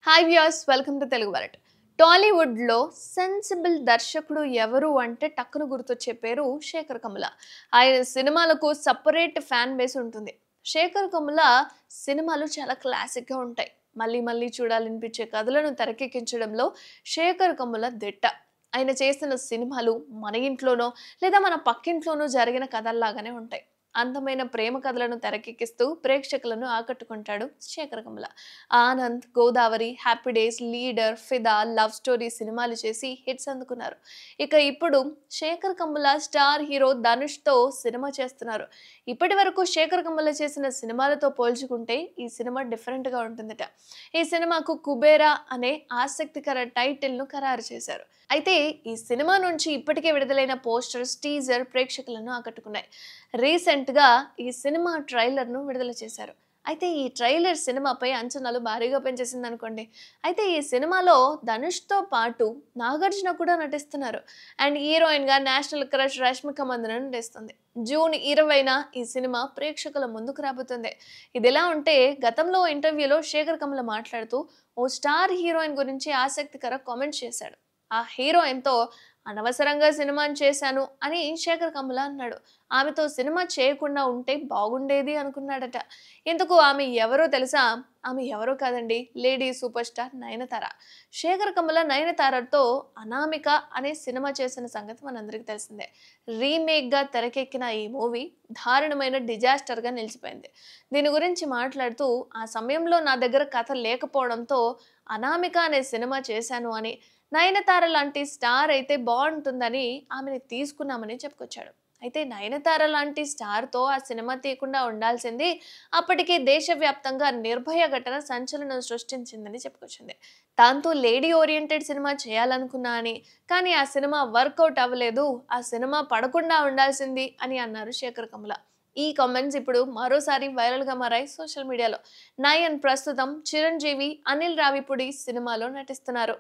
Hi viewers, welcome to Telugu world. టాలీవుడ్లో sensible దర్శకుడు ఎవరు అంటే టక్కున గుర్తొచ్చే పేరు శేఖర్ కమ్ముల. ఆయన సినిమాలకు సపరేట్ ఫ్యాన్ బేస్ ఉంటుంది. శేఖర్ కమ్ముల సినిమాలు చాలా క్లాసిక్గా ఉంటాయి. మళ్ళీ మళ్ళీ చూడాలనిపించే కథలను తెరకెక్కించడంలో శేఖర్ కమ్ముల దిట్ట. ఆయన చేసిన సినిమాలు మన ఇంట్లోనో లేదా మన పక్కింట్లోనో జరిగిన కథల్లాగానే ఉంటాయి. అందమైన ప్రేమ కథలను తెరకెక్కిస్తూ ప్రేక్షకులను ఆకట్టుకుంటాడు Shekhar Kammula. Anand, Godavari, happy days, leader, Fidaa, love story సినిమాలు చేసి హిట్స్ అందుకున్నారు. ఇక ఇప్పుడు శేఖర్ కమ్ముల స్టార్ హీరో ధనుష్తో సినిమా చేస్తున్నారు. ఇప్పటి వరకు శేఖర్ కమ్ముల చేసిన సినిమాలతో పోల్చుకుంటే ఈ సినిమా డిఫరెంట్గా ఉంటుందట. ఈ సినిమాకు కుబేరా అనే ఆసక్తికర టైటిల్ను ఖరారు చేశారు. అయితే ఈ సినిమా నుంచి ఇప్పటికే విడుదలైన పోస్టర్స్, టీజర్ ప్రేక్షకులను ఆకట్టుకున్నాయి. రీసెంట్గా ఈ సినిమా ట్రైలర్ను విడుదల చేశారు. అయితే ఈ ట్రైలర్ సినిమాపై అంచనాలు భారీగా పెంచేసింది అనుకోండి. అయితే ఈ సినిమాలో ధనుష్తో పాటు నాగార్జున కూడా నటిస్తున్నారు. అండ్ హీరోయిన్గా నేషనల్ క్రష్ రష్మిక మందన నటిస్తుంది. జూన్ 20న ఈ సినిమా ప్రేక్షకుల ముందుకు రాబోతుంది. ఇదిలా ఉంటే గతంలో ఇంటర్వ్యూలో శేఖర్ కమ్ముల మాట్లాడుతూ ఓ స్టార్ హీరోయిన్ గురించి ఆసక్తికర కామెంట్స్ చేశాడు. ఆ హీరోయిన్తో అనవసరంగా సినిమాని చేశాను అని శేఖర్ కమ్ముల అన్నాడు. ఆమెతో సినిమా చేయకుండా ఉంటే బాగుండేది అనుకున్నాడట. ఇందుకు ఆమె ఎవరో తెలుసా? ఆమె ఎవరో కాదండి, lady super star Nayanthara. Shekhar Kammula నయనతారతో అనామిక అనే సినిమా చేసిన సంగతి మనందరికీ తెలిసిందే. రీమేక్గా తెరకెక్కిన ఈ మూవీ దారుణమైన డిజాస్టర్గా నిలిచిపోయింది. దీని గురించి మాట్లాడుతూ ఆ సమయంలో నా దగ్గర కథ లేకపోవడంతో అనామిక అనే సినిమా చేశాను అని, నయనతార లాంటి స్టార్ అయితే బాగుంటుందని ఆమెని తీసుకున్నామని చెప్పుకొచ్చాడు. అయితే నయనతార లాంటి స్టార్తో ఆ సినిమా తీయకుండా ఉండాల్సింది. అప్పటికే దేశవ్యాప్తంగా నిర్భయ ఘటన సంచలనం సృష్టించిందని చెప్పుకొచ్చింది. దాంతో లేడీ ఓరియంటెడ్ సినిమా చేయాలనుకున్నా అని, కానీ ఆ సినిమా వర్కౌట్ అవ్వలేదు, ఆ సినిమా పడకుండా ఉండాల్సింది అని అన్నారు శేఖర్ కమ్ముల. ఈ కామెంట్స్ ఇప్పుడు మరోసారి వైరల్గా మారాయి సోషల్ మీడియాలో. నయన్ ప్రస్తుతం చిరంజీవి, అనిల్ రావిపూడి సినిమాలో నటిస్తున్నారు.